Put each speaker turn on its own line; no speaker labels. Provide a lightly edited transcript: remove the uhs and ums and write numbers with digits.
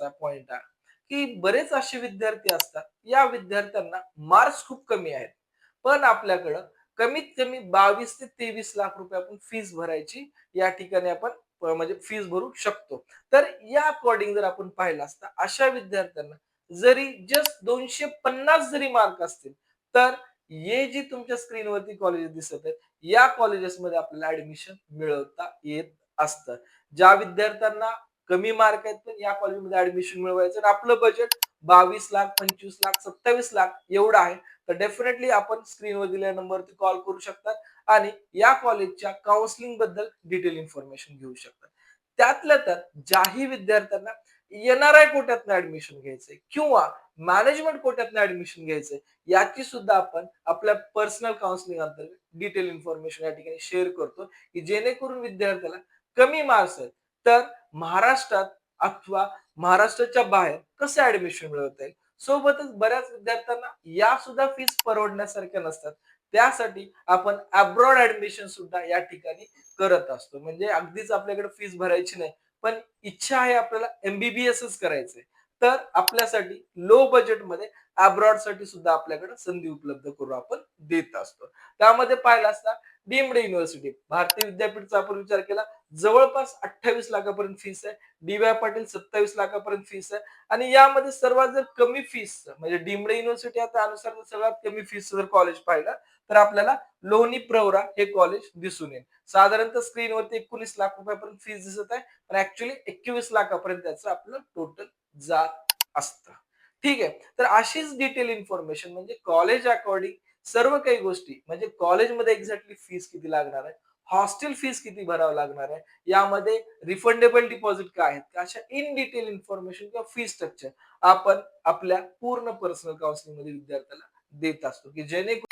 महत्वाचा पॉइंट आहे की बरेच असे विद्यार्थी असतात, या विद्यार्थ्यांना मार्क्स खूप कमी आहेत, पण आपल्याकडं कमीत कमी 22 ते 23 लाख रुपये आपण फीस भरायची या ठिकाणी आपण म्हणजे फीस भरू शकतो. तर या अकॉर्डिंग जर आपण पाहिलं असता, अशा विद्यार्थ्यांना जरी जस्ट 250 जरी मार्क असतील, तर हे जी तुमच्या स्क्रीनवरती कॉलेज दिसत आहेत, या कॉलेजेसमध्ये आपल्याला ऍडमिशन मिळवता येत असतं. ज्या विद्यार्थ्यांना कमी मार्क आहेत पण या कॉलेजमध्ये ऍडमिशन मिळवायचं आणि आपलं बजेट 22 लाख, 25 लाख, 27 लाख एवढं आहे, तर डेफिनेटली आपण स्क्रीनवर दिलेल्या नंबरवरती कॉल करू शकतात आणि या कॉलेजच्या काउन्सिलिंग बद्दल डिटेल इन्फॉर्मेशन घेऊ शकतात. त्यातल्या त्यात ज्याही विद्यार्थ्यांना एनआरआय कोट्यातनं ऍडमिशन घ्यायचंय किंवा मॅनेजमेंट कोट्यातनं ऍडमिशन घ्यायचंय, याची सुद्धा आपण आपल्या पर्सनल काउन्सिलिंग अंतर्गत डिटेल इन्फॉर्मेशन या ठिकाणी शेअर करतो, की जेणेकरून विद्यार्थ्याला कमी मार्क्स आहेत तर महाराष्ट्रात अथवा महाराष्ट्राच्या बाहेर कसं ऍडमिशन मिळवता येईल. सोबतच बऱ्याच विद्यार्थ्यांना या सुद्धा फीस परवडण्यासारख्या नसतात, त्यासाठी आपण अब्रॉड ऍडमिशन सुद्धा या ठिकाणी करत असतो. म्हणजे अगदीच आपल्याकडे फीस भरायची नाही, पण इच्छा आहे आपल्याला एमबीबीएसच करायचंय, तर आपल्यासाठी लो बजेटमध्ये अब्रॉड साठी सुद्धा आपल्याकडे संधी उपलब्ध करून आपण देत असतो. त्यामध्ये पाहिलं असता डीम्ड युनिव्हर्सिटी भारतीय विद्यापीठचा आपण विचार केला, जवळपास 28 लाखापर्यंत फीस आहे. डी.वाय पाटील 27 लाखापर्यंत फीस आहे आणि यामध्ये सर्वात जर कमी फीस म्हणजे डीम्ड युनिव्हर्सिटी त्यानुसार सर्वात कमी फीस जर कॉलेज पाहिलं तर आपल्याला लोणी प्रवरा हे कॉलेज दिसून येईल. साधारणतः स्क्रीनवरती 19 लाख रुपयापर्यंत फीस दिसत आहे, पण ऍक्च्युअली 21 लाखापर्यंत त्याचं आपलं टोटल जात असतं. ठीक आहे, तर अशीच डिटेल इन्फॉर्मेशन म्हणजे कॉलेज अकॉर्डिंग सर्व काही गोष्टी म्हणजे कॉलेजमध्ये एक्झॅक्टली फीस किती लागणार आहे, हॉस्टेल फीस किती भरावं लागणार आहे, यामध्ये रिफंडेबल डिपॉझिट काय आहेत का, अशा इन डिटेल इन्फॉर्मेशन किंवा फी स्ट्रक्चर आपण आपल्या पूर्ण पर्सनल काउन्सिलिंग मध्ये विद्यार्थ्याला देत असतो, की जेणेकरून